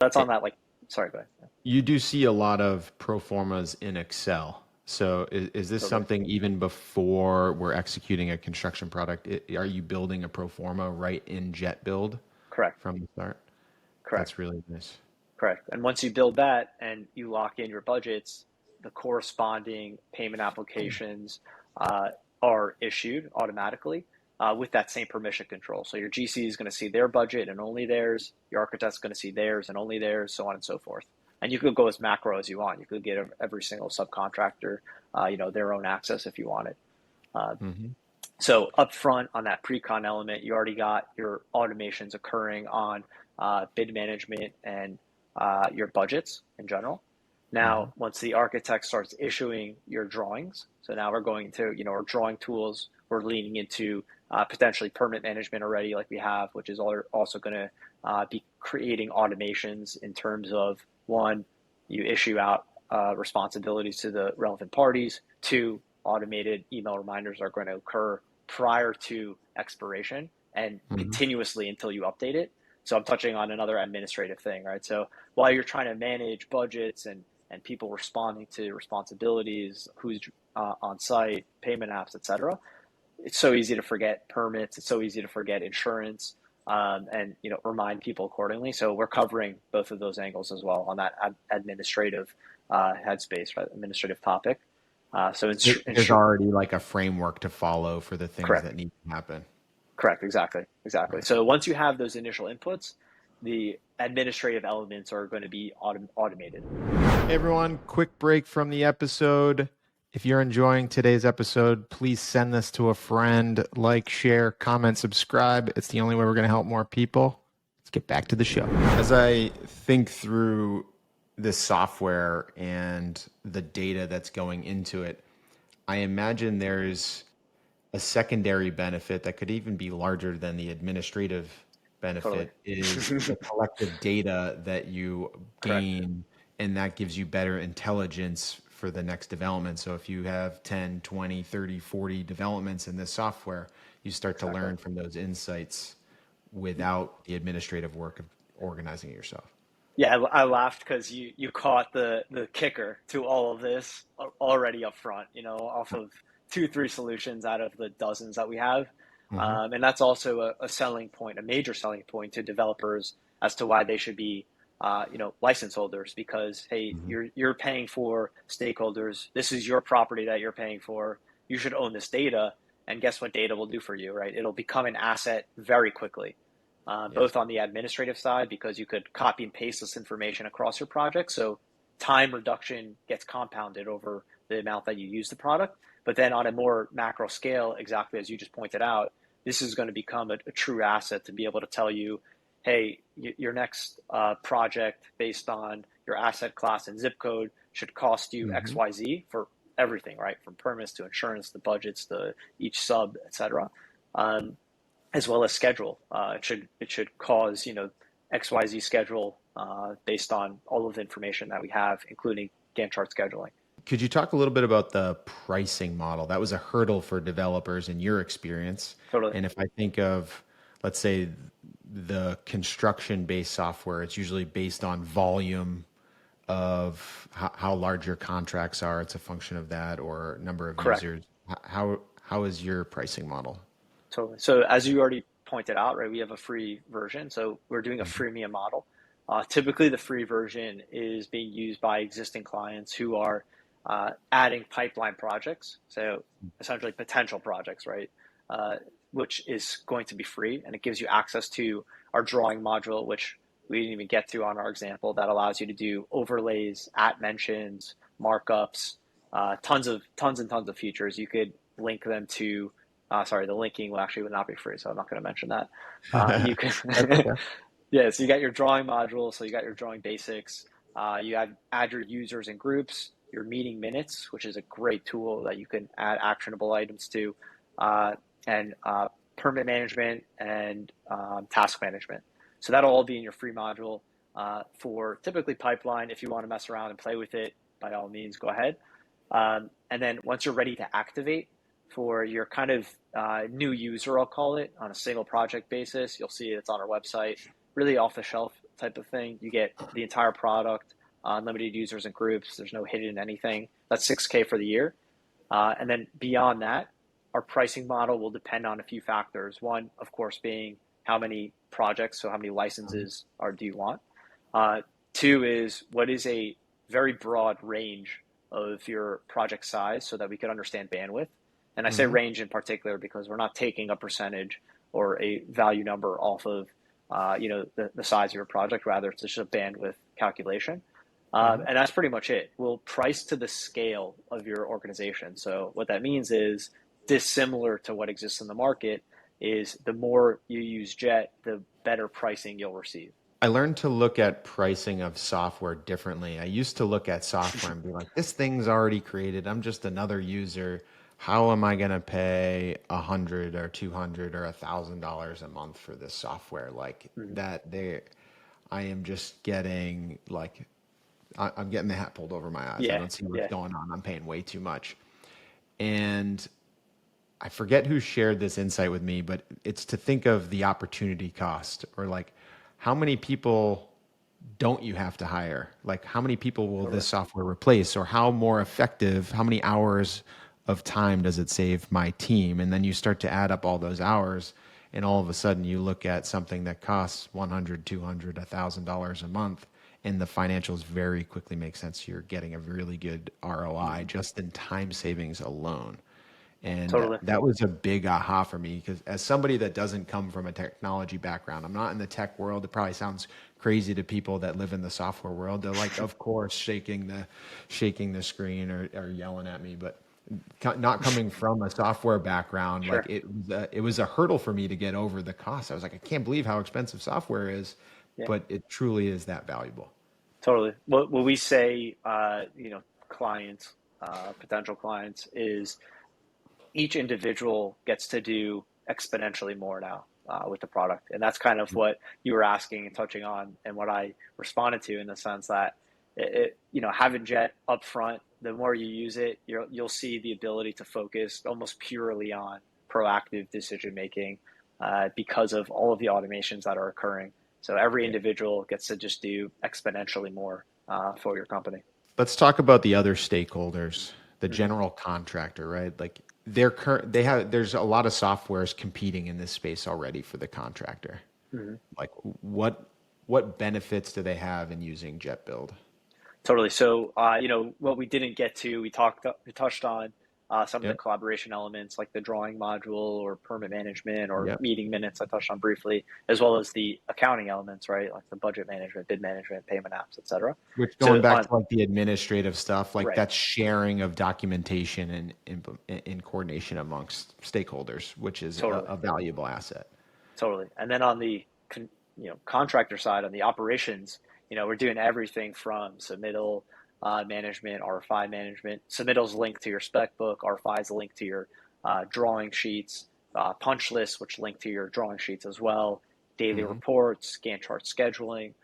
that's Eh, on that, like, sorry, go ahead. Yeah, You do see a lot of pro formas in Excel. So is this totally. something even before we're executing a construction product? Are you building a pro forma right in Jet.Build Correct. from the start? Correct. That's really nice. Correct. And once you build that and you lock in your budgets, the corresponding payment applications uh, are issued automatically with that same permission control. So your GC is going to see their budget and only theirs. Your architect's going to see theirs and only theirs, so on and so forth. And you could go as macro as you want. You could get every single subcontractor, their own access if you wanted. Uh, Hmm. so upfront on that pre-con element, you already got your automations occurring on bid management and your budgets in general. Hmm. Now, once the architect starts issuing your drawings, so now we're going to, our drawing tools, we're leaning into potentially permit management already, like we have, which is also going to be creating automations in terms of one, you issue out responsibilities to the relevant parties. Two, automated email reminders are going to occur prior to expiration and Hmm. continuously until you update it. So I'm touching on another administrative thing, right? So while you're trying to manage budgets and people responding to responsibilities, who's on site, payment apps, etc., it's so easy to forget permits. It's so easy to forget insurance, and remind people accordingly. So we're covering both of those angles as well on that administrative headspace, right? Administrative topic. So There's ensure. already like a framework to follow for the things Correct. that need to happen. Correct. Exactly. Exactly. Right. So once you have those initial inputs, the administrative elements are going to be automated. Hey everyone, quick break from the episode. If you're enjoying today's episode, please send this to a friend, like, share, comment, subscribe. It's the only way we're going to help more people. Let's get back to the show. As I think through this software and the data that's going into it, I imagine there's a secondary benefit that could even be larger than the administrative Totally. benefit is the collective data that you Correct. gain, and that gives you better intelligence for the next development. So if you have 10, 20, 30, 40 developments in this software, you start to Exactly. learn from those insights without the administrative work of organizing it yourself. Yeah, I laughed because you caught the kicker to all of this already up front. Off of two, three solutions out of the dozens that we have, Hmm. and that's also a selling point, a major selling point to developers as to why they should be, license holders. Because hey, Hmm. you're paying for stakeholders. This is your property that you're paying for. You should own this data. And guess what data will do for you, right? It'll become an asset very quickly, Yes. both on the administrative side because you could copy and paste this information across your project. So time reduction gets compounded over the amount that you use the product. But then on a more macro scale, exactly as you just pointed out, this is going to become a true asset to be able to tell you, hey, your next project based on your asset class and zip code should cost you Hmm. XYZ for everything, right? From permits to insurance, the budgets, the each sub, etc. Um, as well as schedule. It should cause XYZ schedule based on all of the information that we have, including Gantt chart scheduling. Could you talk a little bit about the pricing model? That was a hurdle for developers in your experience. Totally And if I think of, let's say, the construction-based software, it's usually based on volume of how large your contracts are. It's a function of that or number of correct. users. How is your pricing model? Totally. So as you already pointed out, right, we have a free version. So we're doing a Mhm. freemium model. Typically, the free version is being used by existing clients who are adding pipeline projects. So essentially, potential projects, right? Uh, which is going to be free, and it gives you access to our drawing module, which we didn't even get to on our example. That allows you to do overlays, at mentions, markups, tons and tons of features. You could link them to sorry, the linking will actually would not be free, so I'm not going to mention that. You can, That's okay. yeah. So you got your drawing module, so you got your drawing basics. You add your users and groups, your meeting minutes, which is a great tool that you can add actionable items to, uh, and permit management and task management. So that'll all be in your free module for typically pipeline. If you want to mess around and play with it, by all means, go ahead. And then once you're ready to activate for your kind of new user, I'll call it, on a single project basis, you'll see it's on our website, really off the shelf type of thing. You get the entire product, unlimited users and groups. There's no hidden anything. That's 6K for the year. And then beyond that, our pricing model will depend on a few factors. One, of course, being how many projects, so how many licenses do you want? Two is what is a very broad range of your project size so that we could understand bandwidth. And I say range in particular because we're not taking a percentage or a value number off of the size of your project. Rather, it's just a bandwidth calculation. And that's pretty much it. We'll price to the scale of your organization. So what that means is dissimilar to what exists in the market is the more you use Jet, the better pricing you'll receive. I learned to look at pricing of software differently. I used to look at software and be like, this thing's already created. I'm just another user. How am I going to pay $100 or $200 or $1,000 a month for this software? Like I am just getting like, I'm getting the hat pulled over my eyes. I don't see what's going on. I'm paying way too much. And I forget who shared this insight with me, but it's to think of the opportunity cost, or like how many people don't you have to hire? Like how many people will this software replace, or how more effective, how many hours of time does it save my team? And then you start to add up all those hours, and all of a sudden you look at something that costs $100, $200, $1,000 a month, and the financials very quickly make sense. You're getting a really good ROI just in time savings alone. And that was a big aha for me, because as somebody that doesn't come from a technology background, I'm not in the tech world. It probably sounds crazy to people that live in the software world. They're like, of course, shaking the screen or yelling at me. But not coming from a software background, like it was a hurdle for me to get over the cost. I was like, I can't believe how expensive software is, but it truly is that valuable. Totally. What we say, clients, potential clients, is each individual gets to do exponentially more now with the product. And that's kind of what you were asking and touching on, and what I responded to, in the sense that having Jet up front, the more you use it, you'll see the ability to focus almost purely on proactive decision making because of all of the automations that are occurring. So every individual gets to just do exponentially more for your company. Let's talk about the other stakeholders, the general contractor, right? Like there's a lot of softwares competing in this space already for the contractor. Like what benefits do they have in using Jet.Build? Totally. So, what we didn't get to, we touched on some of the collaboration elements, like the drawing module or permit management or meeting minutes. I touched on briefly, as well as the accounting elements, right? Like the budget management, bid management, payment apps, etc. Which, going back to like the administrative stuff, like that's sharing of documentation and in coordination amongst stakeholders, which is a valuable asset. Totally. And then on the contractor side, on the operations, we're doing everything from submittal management, RFI management. Submittal's linked to your spec book. RFI is linked to your drawing sheets. Punch lists, which link to your drawing sheets as well. Daily reports, Gantt chart scheduling.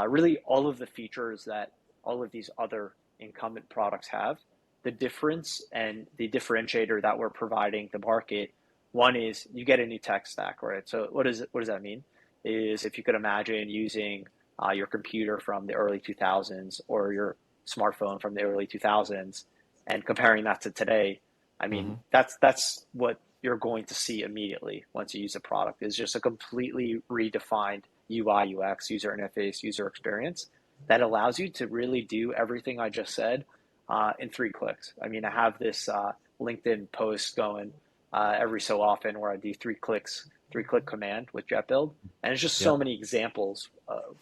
Really, all of the features that all of these other incumbent products have. The difference and the differentiator that we're providing the market, one is you get a new tech stack, right? So what does that mean? Is if you could imagine using your computer from the early 2000s or your smartphone from the early 2000s and comparing that to today, I mean, that's what you're going to see immediately once you use a product, is just a completely redefined UI, UX, user interface, user experience that allows you to really do everything I just said in 3 clicks. I mean, I have this LinkedIn post going every so often where I do 3 click command with Jet.Build. And it's just so many examples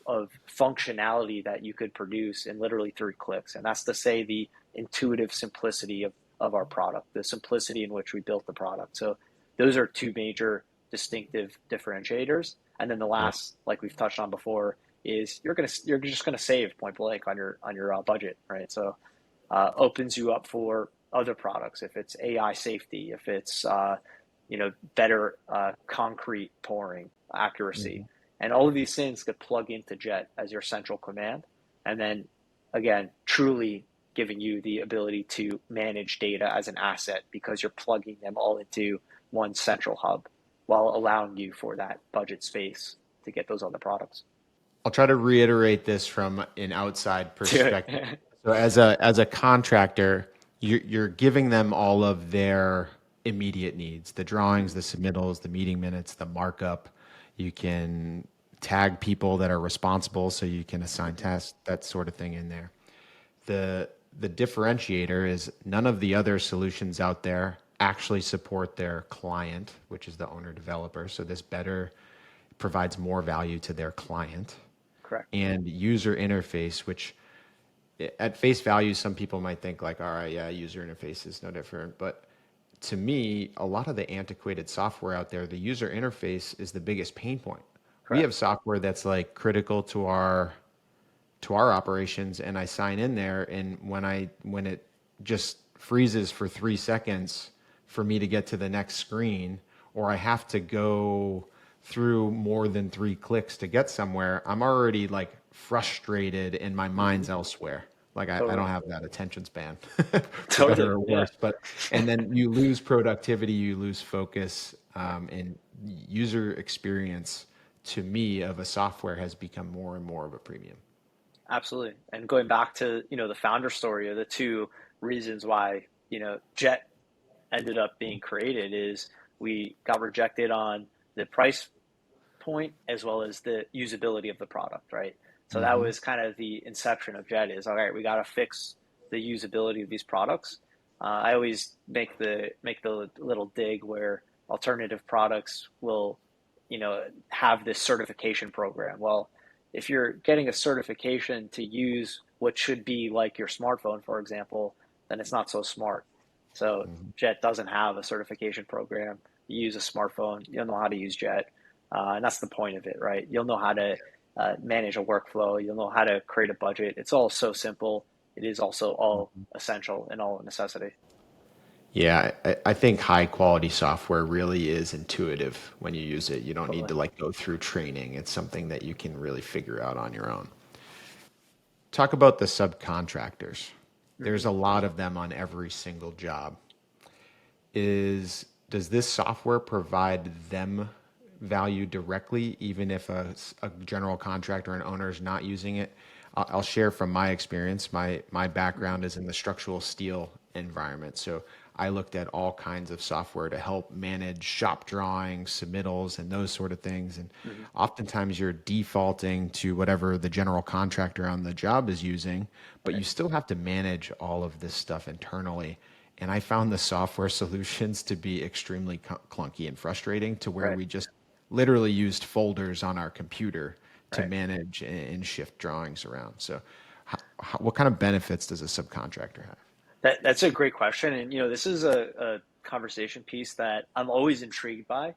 of functionality that you could produce in literally 3 clicks. And that's to say the intuitive simplicity of our product, the simplicity in which we built the product. So those are 2 major distinctive differentiators. And then the last, like we've touched on before, is you're just gonna save point blank on your budget, right? So opens you up for other products, if it's AI safety, if it's better concrete pouring accuracy, and all of these things could plug into Jet as your central command, and then again, truly giving you the ability to manage data as an asset because you're plugging them all into one central hub, while allowing you for that budget space to get those other products. I'll try to reiterate this from an outside Do perspective. it. So as a contractor, you're giving them all of their immediate needs, the drawings, the submittals, the meeting minutes, the markup. You can tag people that are responsible so you can assign tasks, that sort of thing in there. The the differentiator is none of the other solutions out there actually support their client, which is the owner developer. So this better provides more value to their client Correct. and user interface, which at face value, some people might think like, all right, yeah, user interface is no different. But to me, a lot of the antiquated software out there, the user interface is the biggest pain point. We Correct. have software that's like critical to our operations, and I sign in there, and when it just freezes for 3 seconds for me to get to the next screen, or I have to go through more than 3 clicks to get somewhere, I'm already like frustrated and my mind's elsewhere. Like I Totally. don't have that attention span, for better Totally. or Yeah. worse. But and then you lose productivity, you lose focus, and user experience to me of a software has become more and more of a premium. Absolutely. And going back to, the founder story, or the two reasons why, Jet ended up being created, is we got rejected on the price point as well as the usability of the product, right? So that Hmm. was kind of the inception of Jet. Is all right, we got to fix the usability of these products. I always make the little dig where alternative products will, have this certification program. Well, if you're getting a certification to use what should be like your smartphone, for example, then it's not so smart. So Jet doesn't have a certification program. You use a smartphone, you'll know how to use Jet, and that's the point of it, right? You'll know how to manage a workflow. You'll know how to create a budget. It's all so simple. It is also all essential and all a necessity. Yeah, I think high quality software really is intuitive when you use it. You don't need Totally. to like go through training. It's something that you can really figure out on your own. Talk about the subcontractors. There's Hmm. a lot of them on every single job. Does this software provide them value directly, even if a general contractor and owner is not using it? I'll share from my experience. My background is in the structural steel environment, so I looked at all kinds of software to help manage shop drawings, submittals, and those sort of things. And Hmm. oftentimes you're defaulting to whatever the general contractor on the job is using, but Right. you still have to manage all of this stuff internally. And I found the software solutions to be extremely clunky and frustrating to where Right. we just literally used folders on our computer to Right. manage and shift drawings around. So, what kind of benefits does a subcontractor have? That's a great question, and this is a conversation piece that I'm always intrigued by.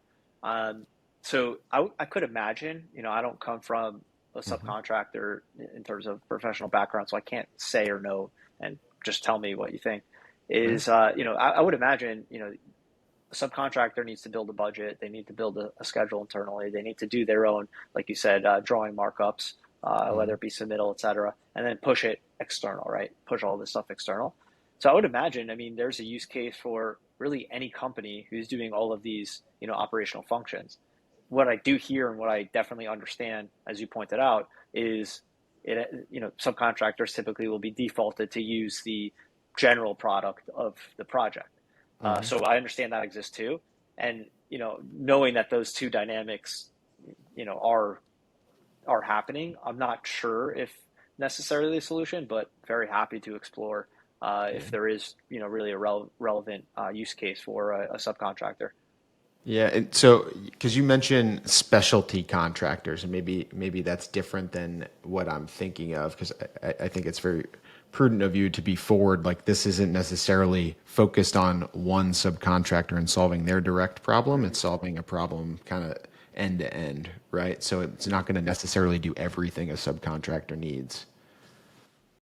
So I could imagine, I don't come from a Hmm. subcontractor in terms of professional background, so I can't say or know, and just tell me what you think. Yeah. Is I would imagine, a subcontractor needs to build a budget. They need to build a schedule internally. They need to do their own, like you said, drawing markups, whether Hmm. it be submittal, et cetera, and then push it external, right? Push all this stuff external. So I would imagine, I mean, there's a use case for really any company who's doing all of these, operational functions. What I do hear and what I definitely understand, as you pointed out, is subcontractors typically will be defaulted to use the general product of the project. Hmm. So I understand that exists too, and knowing that those two dynamics, are happening, I'm not sure if necessarily the solution, but very happy to explore Yeah. if there is really a relevant use case for a subcontractor. Yeah, and so because you mentioned specialty contractors, and maybe that's different than what I'm thinking of, because I think it's very prudent of you to be forward. Like this isn't necessarily focused on one subcontractor and solving their direct problem. Mm-hmm. It's solving a problem kind of end to end, right? So it's not going to necessarily do everything a subcontractor needs.